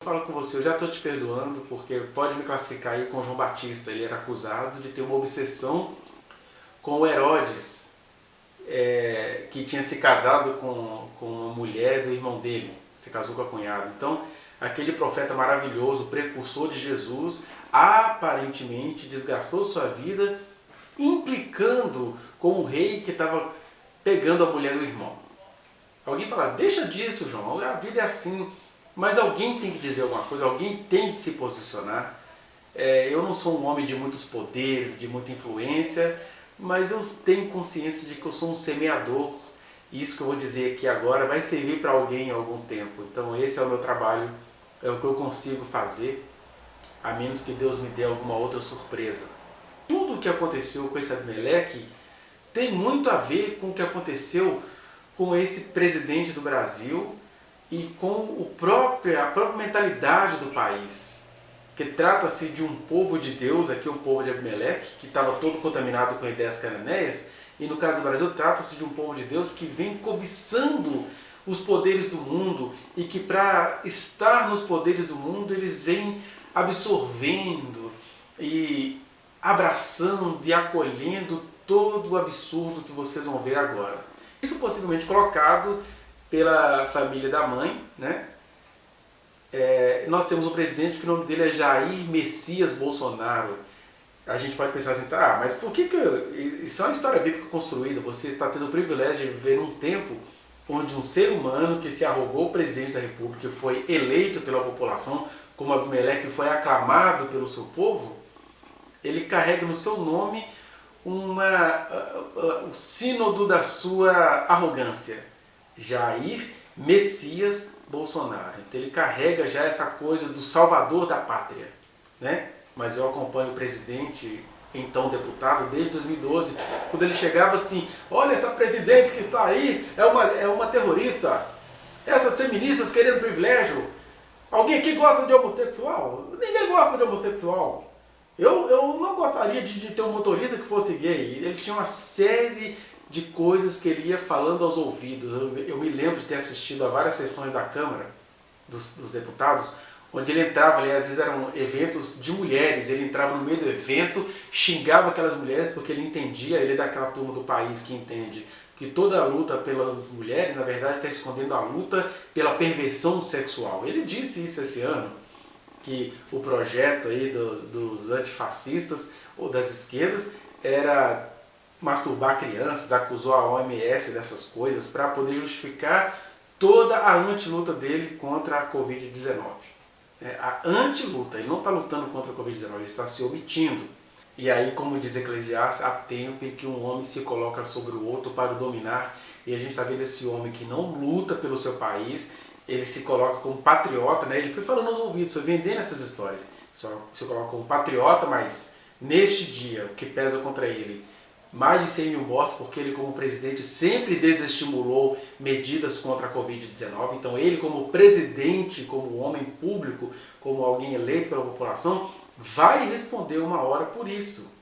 Eu falo com você, eu já estou te perdoando, porque pode me classificar aí com João Batista. Ele era acusado de ter uma obsessão com o Herodes, que tinha se casado com uma mulher do irmão dele, se casou com a cunhada. Então, aquele profeta maravilhoso, precursor de Jesus, aparentemente desgastou sua vida, implicando com um rei que estava pegando a mulher do irmão. Alguém fala, deixa disso, João, a vida é assim. Mas alguém tem que dizer alguma coisa, alguém tem de se posicionar. Eu não sou um homem de muitos poderes, de muita influência, mas eu tenho consciência de que eu sou um semeador. E isso que eu vou dizer aqui agora vai servir para alguém em algum tempo. Então esse é o meu trabalho, é o que eu consigo fazer, a menos que Deus me dê alguma outra surpresa. Tudo o que aconteceu com esse Abimeleque tem muito a ver com o que aconteceu com esse presidente do Brasil e com a própria mentalidade do país, que trata-se de um povo de Deus, aqui o povo de Abimeleque, que estava todo contaminado com ideias cananeias, e no caso do Brasil trata-se de um povo de Deus que vem cobiçando os poderes do mundo e que para estar nos poderes do mundo eles vêm absorvendo e abraçando e acolhendo todo o absurdo que vocês vão ver agora. Isso possivelmente colocado pela família da mãe, né? Nós temos um presidente que o nome dele é Jair Messias Bolsonaro. A gente pode pensar assim, tá, mas por que isso é uma história bíblica construída? Você está tendo o privilégio de viver num tempo onde um ser humano que se arrogou presidente da República, que foi eleito pela população, como Abimeleque foi aclamado pelo seu povo, ele carrega no seu nome o sínodo da sua arrogância. Jair Messias Bolsonaro. Então ele carrega já essa coisa do salvador da pátria, né? Mas eu acompanho o presidente, então deputado, desde 2012, quando ele chegava assim, olha, essa presidente que está aí é uma terrorista, essas feministas querendo privilégio, alguém aqui gosta de homossexual? Ninguém gosta de homossexual. Eu não gostaria de ter um motorista que fosse gay. Ele tinha uma série de coisas que ele ia falando aos ouvidos. Eu me lembro de ter assistido a várias sessões da Câmara dos Deputados, onde ele entrava, ali, às vezes eram eventos de mulheres, ele entrava no meio do evento, xingava aquelas mulheres, porque ele entendia, ele é daquela turma do país que entende que toda a luta pelas mulheres, na verdade, está escondendo a luta pela perversão sexual. Ele disse isso esse ano, que o projeto aí dos antifascistas ou das esquerdas era masturbar crianças, acusou a OMS dessas coisas para poder justificar toda a antiluta dele contra a Covid-19. A antiluta, ele não está lutando contra a Covid-19, ele está se omitindo. E aí, como diz Eclesiastes, há tempo em que um homem se coloca sobre o outro para o dominar, e a gente está vendo esse homem que não luta pelo seu país, ele se coloca como patriota, né? Ele foi falando aos ouvidos, foi vendendo essas histórias. Se coloca como patriota, mas neste dia, o que pesa contra ele, mais de 100 mil mortos, porque ele como presidente sempre desestimulou medidas contra a Covid-19. Então ele como presidente, como homem público, como alguém eleito pela população, vai responder uma hora por isso.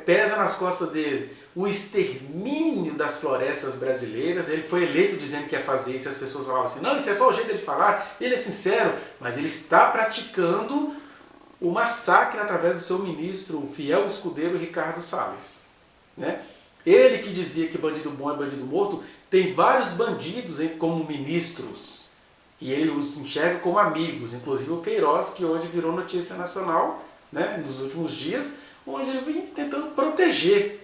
Pesa nas costas dele o extermínio das florestas brasileiras. Ele foi eleito dizendo que ia fazer isso, e as pessoas falavam assim, não, isso é só o jeito dele falar, ele é sincero, mas ele está praticando o massacre através do seu ministro, o fiel escudeiro Ricardo Salles, né? Ele que dizia que bandido bom é bandido morto, tem vários bandidos como ministros, e ele os enxerga como amigos, inclusive o Queiroz, que hoje virou notícia nacional, né, nos últimos dias, onde ele vem tentando proteger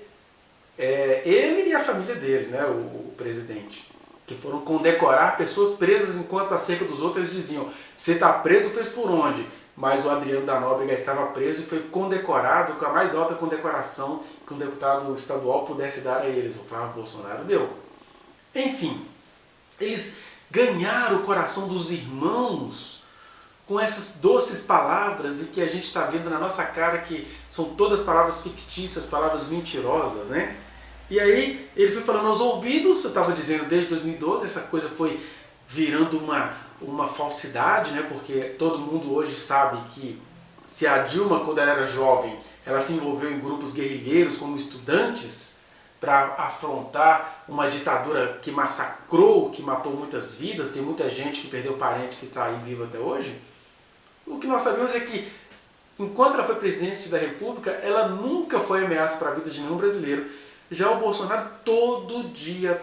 ele e a família dele, né, o presidente, que foram condecorar pessoas presas enquanto acerca dos outros eles diziam, você está preso, fez por onde? Mas o Adriano da Nóbrega estava preso e foi condecorado com a mais alta condecoração que um deputado estadual pudesse dar a eles. O Flávio Bolsonaro deu. Enfim, eles ganharam o coração dos irmãos com essas doces palavras e que a gente está vendo na nossa cara que são todas palavras fictícias, palavras mentirosas, né? E aí ele foi falando aos ouvidos, eu estava dizendo desde 2012, essa coisa foi virando uma falsidade, né? Porque todo mundo hoje sabe que se a Dilma, quando ela era jovem, ela se envolveu em grupos guerrilheiros como estudantes, para afrontar uma ditadura que massacrou, que matou muitas vidas, tem muita gente que perdeu parente que está aí vivo até hoje. O que nós sabemos é que, enquanto ela foi presidente da República, ela nunca foi ameaça para a vida de nenhum brasileiro. Já o Bolsonaro, todo dia,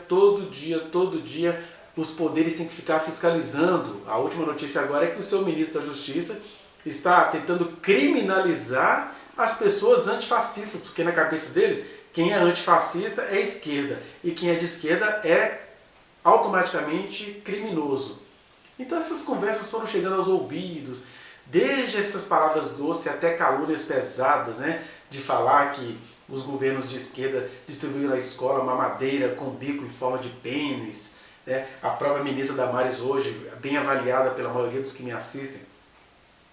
os poderes têm que ficar fiscalizando. A última notícia agora é que o seu ministro da Justiça está tentando criminalizar as pessoas antifascistas, porque na cabeça deles, quem é antifascista é esquerda, e quem é de esquerda é automaticamente criminoso. Então essas conversas foram chegando aos ouvidos, desde essas palavras doces até calúnias pesadas, né, de falar que os governos de esquerda distribuíram na escola mamadeira com bico em forma de pênis. Né? A própria ministra Damares hoje, bem avaliada pela maioria dos que me assistem,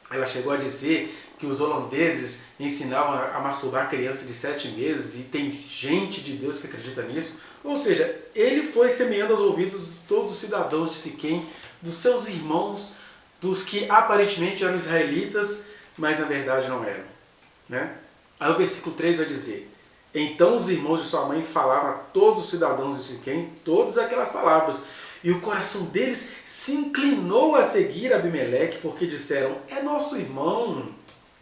ela chegou a dizer que os holandeses ensinavam a masturbar crianças de 7 meses e tem gente de Deus que acredita nisso. Ou seja, ele foi semeando aos ouvidos de todos os cidadãos de Siquém, dos seus irmãos, dos que aparentemente eram israelitas, mas na verdade não eram. Né? Aí o versículo 3 vai dizer: então os irmãos de sua mãe falaram a todos os cidadãos de Siquém todas aquelas palavras, e o coração deles se inclinou a seguir Abimeleque, porque disseram: é nosso irmão,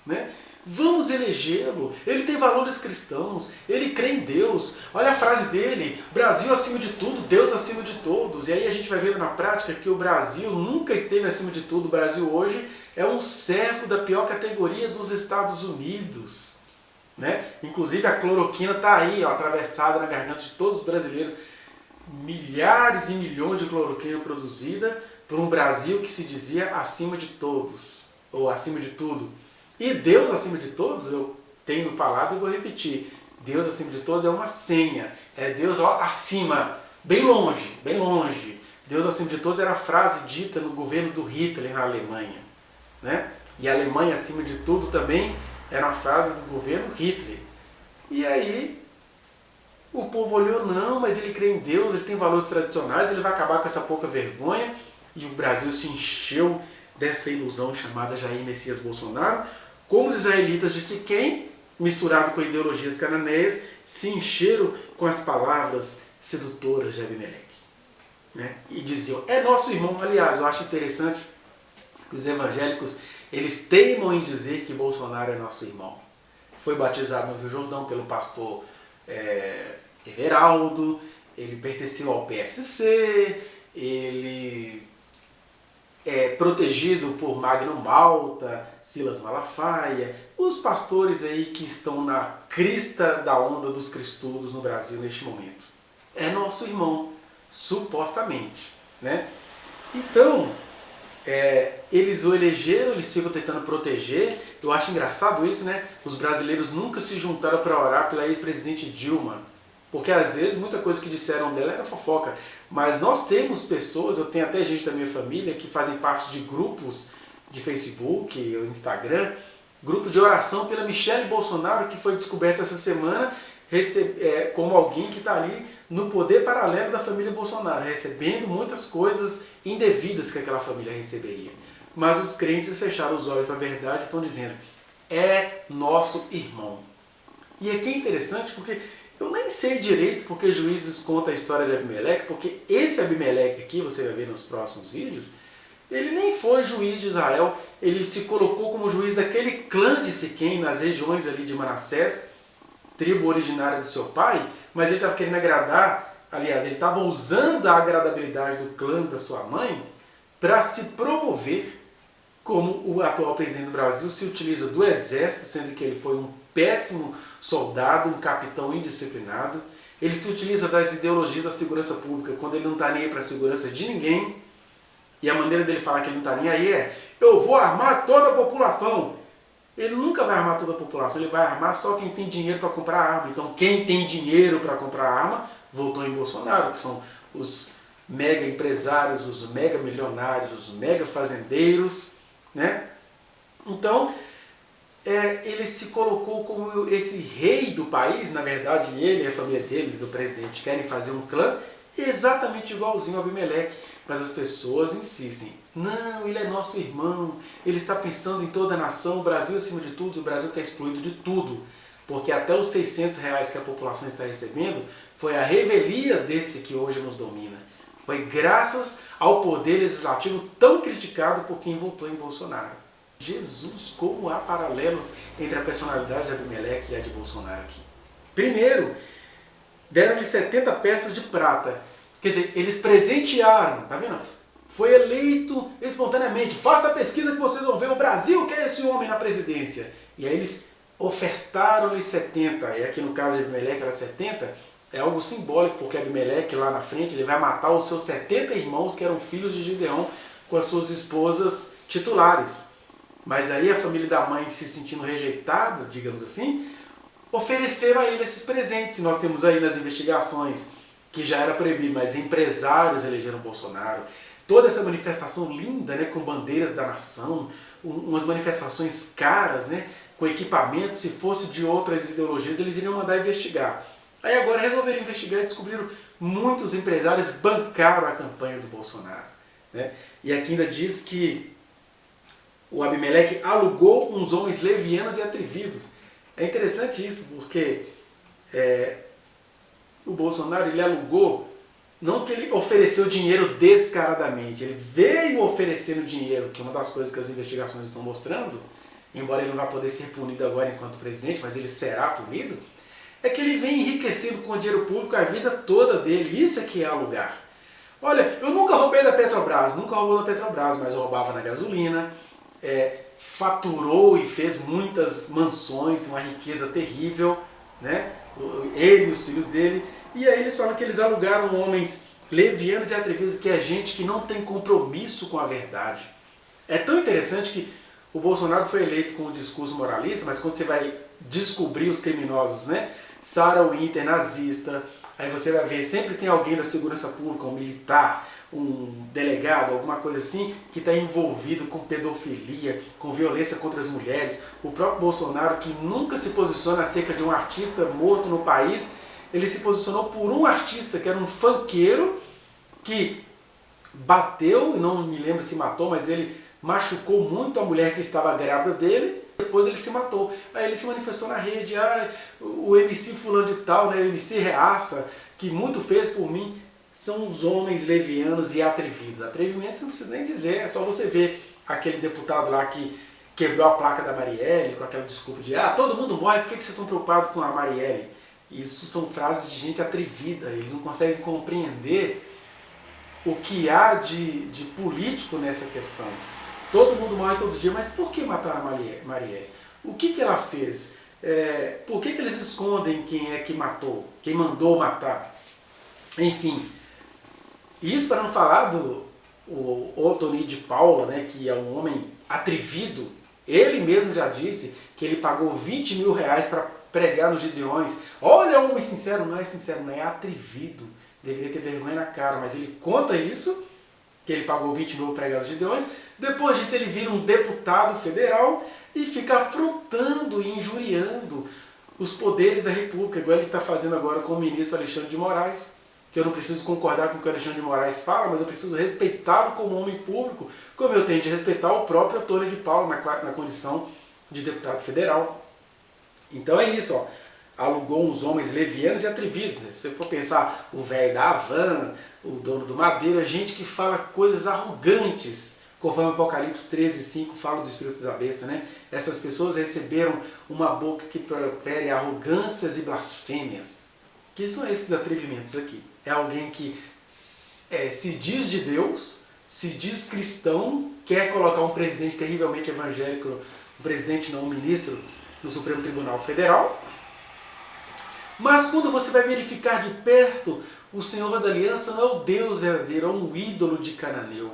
né? Vamos elegê-lo, ele tem valores cristãos, ele crê em Deus. Olha a frase dele: Brasil acima de tudo, Deus acima de todos. E aí a gente vai vendo na prática que o Brasil nunca esteve acima de tudo. O Brasil hoje é um servo da pior categoria dos Estados Unidos. Né? Inclusive a cloroquina está aí, ó, atravessada na garganta de todos os brasileiros. Milhares e milhões de cloroquina produzida por um Brasil que se dizia acima de todos, ou acima de tudo. E Deus acima de todos, eu tenho falado e vou repetir, Deus acima de todos é uma senha, é Deus ó, acima, bem longe, bem longe. Deus acima de todos era a frase dita no governo do Hitler na Alemanha. Né? E a Alemanha acima de tudo também era uma frase do governo Hitler. E aí o povo olhou: não, mas ele crê em Deus, ele tem valores tradicionais, ele vai acabar com essa pouca vergonha. E o Brasil se encheu dessa ilusão chamada Jair Messias Bolsonaro, como os israelitas de Siquém, misturado com ideologias cananeias, se encheram com as palavras sedutoras de Abimeleque. Né? E diziam: é nosso irmão. Aliás, eu acho interessante que os evangélicos, eles teimam em dizer que Bolsonaro é nosso irmão. Foi batizado no Rio Jordão pelo pastor Everaldo, ele pertenceu ao PSC, ele é protegido por Magno Malta, Silas Malafaia, os pastores aí que estão na crista da onda dos cristudos no Brasil neste momento. É nosso irmão, supostamente. Né? Então, eles o elegeram, eles ficam tentando proteger. Eu acho engraçado isso, né? Os brasileiros nunca se juntaram para orar pela ex-presidente Dilma, porque às vezes muita coisa que disseram dela era fofoca. Mas nós temos pessoas, eu tenho até gente da minha família que fazem parte de grupos de Facebook ou Instagram, grupo de oração pela Michelle Bolsonaro, que foi descoberta essa semana como alguém que está ali no poder paralelo da família Bolsonaro, recebendo muitas coisas indevidas que aquela família receberia. Mas os crentes fecharam os olhos para a verdade e estão dizendo: é nosso irmão. E aqui é interessante porque eu nem sei direito porque Juízes conta a história de Abimeleque, porque esse Abimeleque aqui, você vai ver nos próximos vídeos, ele nem foi juiz de Israel, ele se colocou como juiz daquele clã de Siquém, nas regiões ali de Manassés, tribo originária do seu pai, mas ele estava querendo agradar, aliás, ele estava usando a agradabilidade do clã da sua mãe para se promover, como o atual presidente do Brasil se utiliza do exército, sendo que ele foi um péssimo soldado, um capitão indisciplinado. Ele se utiliza das ideologias da segurança pública quando ele não está nem aí para a segurança de ninguém. E a maneira dele falar que ele não está nem aí é: eu vou armar toda a população. Ele nunca vai armar toda a população, ele vai armar só quem tem dinheiro para comprar arma. Então quem tem dinheiro para comprar arma votou em Bolsonaro, que são os mega empresários, os mega milionários, os mega fazendeiros. Né? Então ele se colocou como esse rei do país. Na verdade ele e a família dele, do presidente, querem fazer um clã exatamente igualzinho ao Abimeleque. Mas as pessoas insistem: não, ele é nosso irmão, ele está pensando em toda a nação, o Brasil acima de tudo, o Brasil está excluído de tudo. porque até os R$ 600 que a população está recebendo foi a revelia desse que hoje nos domina. Foi graças ao poder legislativo tão criticado por quem votou em Bolsonaro. Jesus, como há paralelos entre a personalidade de Abimeleque e a de Bolsonaro aqui. Primeiro, deram-lhe 70 peças de prata. Quer dizer, eles presentearam, tá vendo? Foi eleito espontaneamente. Faça a pesquisa que vocês vão ver. O Brasil quer esse homem na presidência. E aí eles ofertaram-lhe 70. E aqui no caso de Abimeleque era 70. É algo simbólico, porque Abimeleque lá na frente ele vai matar os seus 70 irmãos que eram filhos de Gideão com as suas esposas titulares. Mas aí a família da mãe, se sentindo rejeitada, digamos assim, ofereceram a ele esses presentes. Nós temos aí nas investigações que já era proibido, mas empresários elegeram Bolsonaro. Toda essa manifestação linda, né, com bandeiras da nação, umas manifestações caras, né, com equipamento. Se fosse de outras ideologias, eles iriam mandar investigar. Aí agora resolveram investigar e descobriram muitos empresários bancaram a campanha do Bolsonaro, né? E aqui ainda diz que o Abimeleque alugou uns homens levianos e atrevidos. É interessante isso, porque o Bolsonaro ele alugou, não que ele ofereceu dinheiro descaradamente, ele veio oferecendo dinheiro, que é uma das coisas que as investigações estão mostrando, embora ele não vá poder ser punido agora enquanto presidente, mas ele será punido, é que ele vem enriquecendo com o dinheiro público a vida toda dele. Isso é que é alugar. Olha, eu nunca roubei da Petrobras, nunca roubou da Petrobras, mas eu roubava na gasolina, faturou e fez muitas mansões, uma riqueza terrível, né? Ele e os filhos dele. E aí eles falam que eles alugaram homens levianos e atrevidos, que é gente que não tem compromisso com a verdade. É tão interessante que o Bolsonaro foi eleito com um discurso moralista, mas quando você vai descobrir os criminosos, né? Sarah Winter, nazista, aí você vai ver, sempre tem alguém da segurança pública, um militar, um delegado, alguma coisa assim, que está envolvido com pedofilia, com violência contra as mulheres. O próprio Bolsonaro, que nunca se posiciona acerca de um artista morto no país, ele se posicionou por um artista que era um funkeiro, que bateu, e não me lembro se matou, mas ele machucou muito a mulher que estava grávida dele, depois ele se matou. Aí ele se manifestou na rede, o MC fulano de tal, né, o MC Reaça, que muito fez por mim. São os homens levianos e atrevidos. Atrevimento você não precisa nem dizer, é só você ver aquele deputado lá que quebrou a placa da Marielle, com aquela desculpa de todo mundo morre, por que vocês estão preocupados com a Marielle? Isso são frases de gente atrevida, eles não conseguem compreender o que há de político nessa questão. Todo mundo morre todo dia, mas por que mataram a Marielle? O que ela fez? Por que eles escondem quem é que matou? Quem mandou matar? Enfim, isso para não falar do Otoni de Paula, né, que é um homem atrevido. Ele mesmo já disse que ele pagou R$20 mil para pregar nos Gideões. Olha, homem sincero, não é sincero, não é atrevido. Deveria ter vergonha na cara, mas ele conta isso, que ele pagou 20 mil para pregar nos Gideões. Depois disso ele vira um deputado federal e fica afrontando e injuriando os poderes da República, igual ele está fazendo agora com o ministro Alexandre de Moraes, que eu não preciso concordar com o que o Alexandre de Moraes fala, mas eu preciso respeitá-lo como homem público, como eu tenho de respeitar o próprio Otoni de Paula na condição de deputado federal. Então é isso, ó. Alugou uns homens levianos e atrevidos. Se você for pensar, o velho da Havan, o dono do Madeiro, é gente que fala coisas arrogantes, conforme Apocalipse 13:5 fala do espírito da besta, né? Essas pessoas receberam uma boca que profere arrogâncias e blasfêmias. Que são esses atrevimentos aqui? É alguém que se diz de Deus, se diz cristão, quer colocar um presidente terrivelmente evangélico, um presidente não, um ministro, no Supremo Tribunal Federal. Mas quando você vai verificar de perto, o Senhor da Aliança não é o Deus verdadeiro, é um ídolo de cananeu.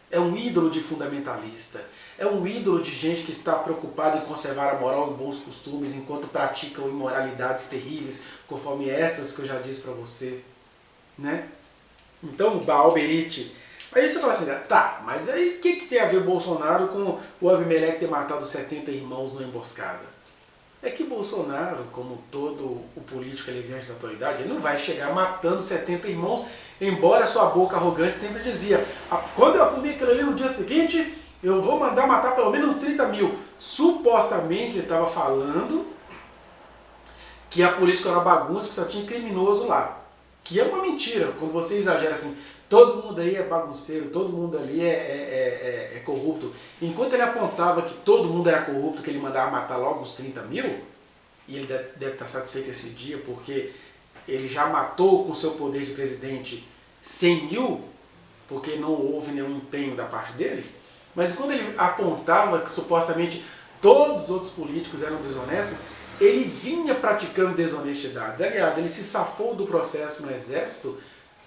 É um ídolo de fundamentalista. É um ídolo de gente que está preocupada em conservar a moral e bons costumes enquanto praticam imoralidades terríveis, conforme essas que eu já disse para você. Né? Então, Baal Berite. Aí você fala assim, tá, mas aí o que tem a ver Bolsonaro com o Abimeleque ter matado 70 irmãos numa emboscada? É que Bolsonaro, como todo o político elegante da atualidade, ele não vai chegar matando 70 irmãos, embora sua boca arrogante sempre dizia, quando eu assumir aquilo ali no dia seguinte, eu vou mandar matar pelo menos 30 mil. Supostamente ele estava falando que a política era uma bagunça, que só tinha criminoso lá. Que é uma mentira, quando você exagera assim, todo mundo aí é bagunceiro, todo mundo ali é corrupto. Enquanto ele apontava que todo mundo era corrupto, que ele mandava matar logo os 30 mil, e ele deve estar satisfeito esse dia, porque ele já matou com seu poder de presidente 100 mil, porque não houve nenhum empenho da parte dele. Mas quando ele apontava que supostamente todos os outros políticos eram desonestos, ele vinha praticando desonestidades. Aliás, ele se safou do processo no Exército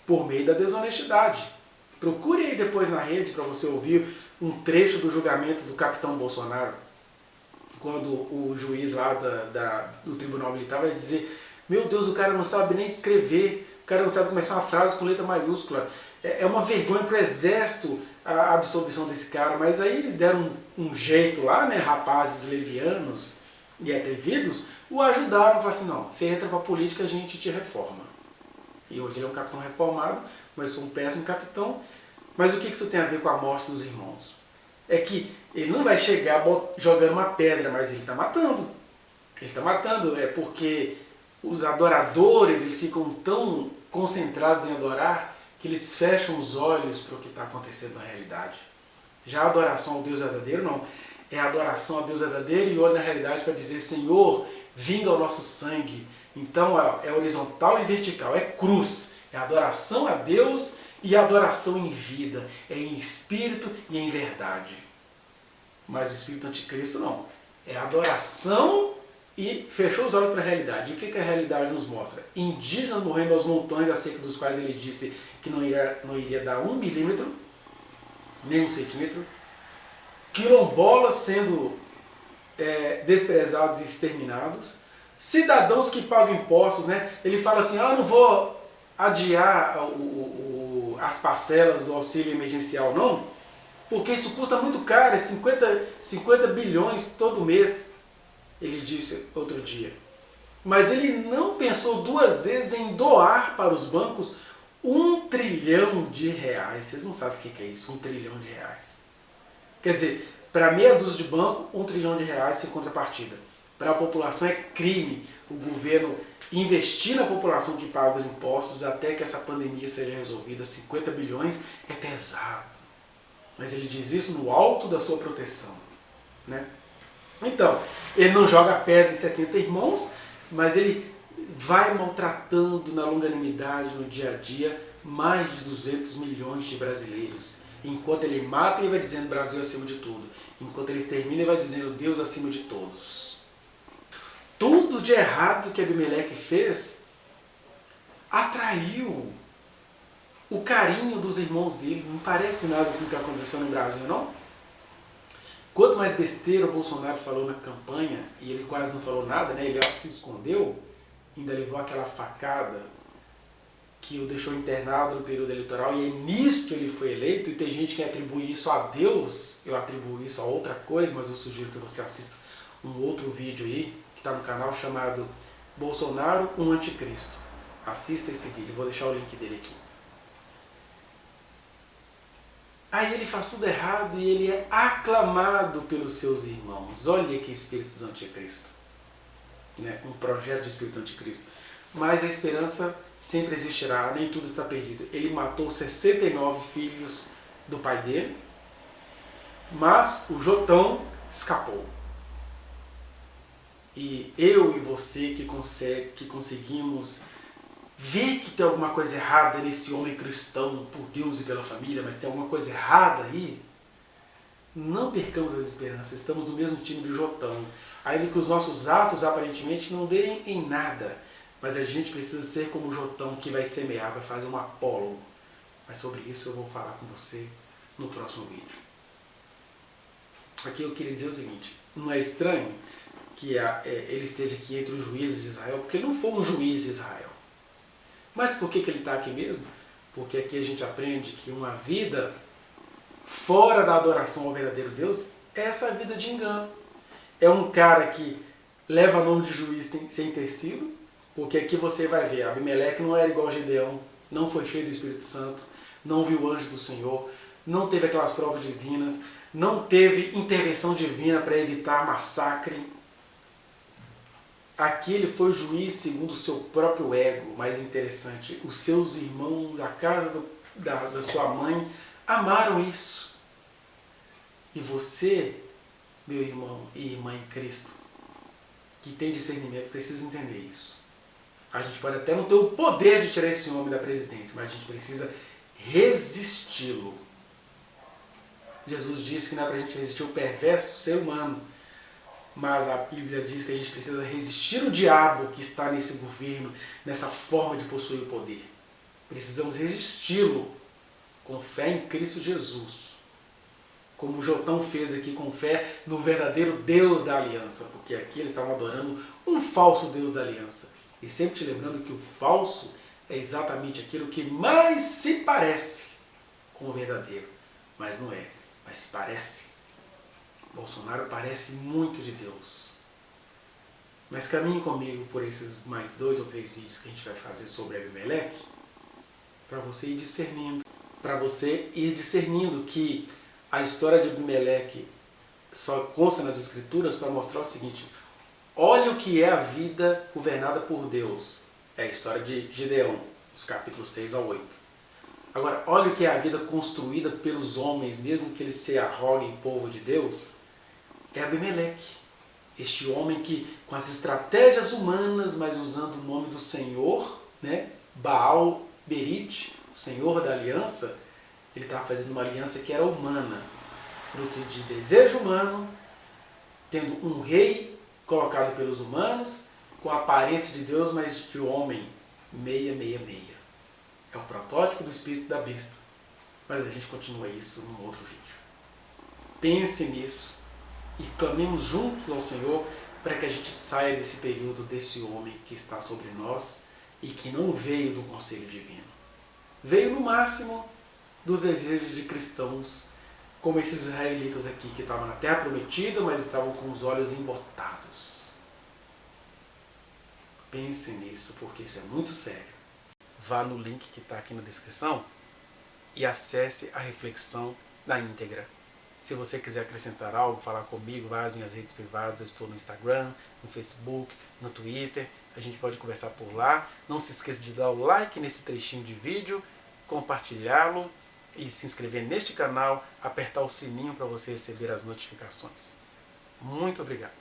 por meio da desonestidade. Procure aí depois na rede para você ouvir um trecho do julgamento do capitão Bolsonaro, quando o juiz lá do Tribunal Militar vai dizer: meu Deus, o cara não sabe nem escrever, o cara não sabe começar uma frase com letra maiúscula. É uma vergonha para o Exército a absolvição desse cara. Mas aí eles deram um jeito lá, né, rapazes levianos e atrevidos, o ajudaram, falaram assim: não, você entra para a política, a gente te reforma. E hoje ele é um capitão reformado, mas foi um péssimo capitão. Mas o que isso tem a ver com a morte dos irmãos? É que ele não vai chegar jogando uma pedra, mas ele está matando. Ele está matando, é porque os adoradores eles ficam tão concentrados em adorar que eles fecham os olhos para o que está acontecendo na realidade. Já a adoração ao Deus verdadeiro, não. É a adoração ao Deus verdadeiro e olha na realidade para dizer: Senhor, vinga o nosso sangue. Então é horizontal e vertical, é cruz. É adoração a Deus e adoração em vida. É em espírito e em verdade. Mas o espírito anticristo não. É adoração e fechou os olhos para a realidade. E o que a realidade nos mostra? Indígenas morrendo aos montões, acerca dos quais ele disse que não iria dar 1 milímetro, nem 1 centímetro. Quilombolas sendo desprezados e exterminados. Cidadãos que pagam impostos, né? Ele fala assim: eu não vou adiar as parcelas do auxílio emergencial, não, porque isso custa muito caro, é 50 bilhões todo mês, ele disse outro dia. Mas ele não pensou duas vezes em doar para os bancos R$1 trilhão. Vocês não sabem o que é isso, R$1 trilhão. Quer dizer, para meia dúzia de banco, R$1 trilhão sem contrapartida. Para a população é crime o governo investir na população que paga os impostos até que essa pandemia seja resolvida. 50 bilhões é pesado. Mas ele diz isso no alto da sua proteção, né? Então, ele não joga pedra em 70 irmãos, mas ele vai maltratando na longanimidade, no dia a dia, mais de 200 milhões de brasileiros. Enquanto ele mata, ele vai dizendo Brasil acima de tudo. Enquanto ele extermina, ele vai dizendo Deus acima de todos. Tudo de errado que Abimeleque fez atraiu o carinho dos irmãos dele. Não parece nada com o que aconteceu no Brasil, não? Quanto mais besteira o Bolsonaro falou na campanha, e ele quase não falou nada, né? Ele se escondeu, ainda levou aquela facada que o deixou internado no período eleitoral, e é nisto ele foi eleito. E tem gente que atribui isso a Deus, eu atribuo isso a outra coisa, mas eu sugiro que você assista um outro vídeo aí, que está no canal, chamado Bolsonaro, um Anticristo. Assista esse vídeo, vou deixar o link dele aqui. Aí ele faz tudo errado e ele é aclamado pelos seus irmãos. Olha que espírito do anticristo, né? Um projeto de espírito anticristo. Mas a esperança sempre existirá, nem tudo está perdido. Ele matou 69 filhos do pai dele, mas o Jotão escapou. E eu e você que conseguimos ver que tem alguma coisa errada nesse homem cristão, por Deus e pela família, mas tem alguma coisa errada aí, não percamos as esperanças. Estamos no mesmo time de Jotão. Ainda que os nossos atos aparentemente não deem em nada, mas a gente precisa ser como o Jotão, que vai semear, vai fazer um apólogo. Mas sobre isso eu vou falar com você no próximo vídeo. Aqui eu queria dizer o seguinte: não é estranho que ele esteja aqui entre os juízes de Israel, porque ele não foi um juiz de Israel. Mas por que ele está aqui mesmo? Porque aqui a gente aprende que uma vida fora da adoração ao verdadeiro Deus é essa vida de engano. É um cara que leva nome de juiz sem ter sido, porque aqui você vai ver, Abimeleque não era igual a Gedeão, não foi cheio do Espírito Santo, não viu o anjo do Senhor, não teve aquelas provas divinas, não teve intervenção divina para evitar massacre. Aqui ele foi juiz segundo o seu próprio ego, mais interessante. Os seus irmãos, a casa da sua mãe, amaram isso. E você, meu irmão e irmã em Cristo, que tem discernimento, precisa entender isso. A gente pode até não ter o poder de tirar esse homem da presidência, mas a gente precisa resisti-lo. Jesus disse que não é para a gente resistir ao perverso ser humano, mas a Bíblia diz que a gente precisa resistir o diabo que está nesse governo, nessa forma de possuir o poder. Precisamos resisti-lo com fé em Cristo Jesus. Como o Jotão fez aqui com fé no verdadeiro Deus da aliança, porque aqui eles estavam adorando um falso Deus da aliança. E sempre te lembrando que o falso é exatamente aquilo que mais se parece com o verdadeiro. Mas não é, mas se parece. Bolsonaro parece muito de Deus. Mas caminhe comigo por esses mais 2 ou 3 vídeos que a gente vai fazer sobre Abimeleque, para você ir discernindo. Para você ir discernindo que a história de Abimeleque só consta nas Escrituras para mostrar o seguinte: olha o que é a vida governada por Deus. É a história de Gideão, dos capítulos 6 ao 8. Agora, olha o que é a vida construída pelos homens, mesmo que eles se arroguem povo de Deus. É Abimeleque. Este homem que, com as estratégias humanas, mas usando o nome do Senhor, né, Baal Berite, o Senhor da aliança, ele estava fazendo uma aliança que era humana, fruto de desejo humano, tendo um rei colocado pelos humanos, com a aparência de Deus, mas de homem, meia. É o protótipo do espírito da besta. Mas a gente continua isso num outro vídeo. Pense nisso e clamemos juntos ao Senhor para que a gente saia desse período desse homem que está sobre nós e que não veio do conselho divino. Veio no máximo dos desejos de cristãos, como esses israelitas aqui que estavam na terra prometida, mas estavam com os olhos embotados. Pense nisso, porque isso é muito sério. Vá no link que está aqui na descrição e acesse a reflexão na íntegra. Se você quiser acrescentar algo, falar comigo, vá às minhas redes privadas, eu estou no Instagram, no Facebook, no Twitter, a gente pode conversar por lá. Não se esqueça de dar o like nesse trechinho de vídeo, compartilhá-lo e se inscrever neste canal, apertar o sininho para você receber as notificações. Muito obrigado.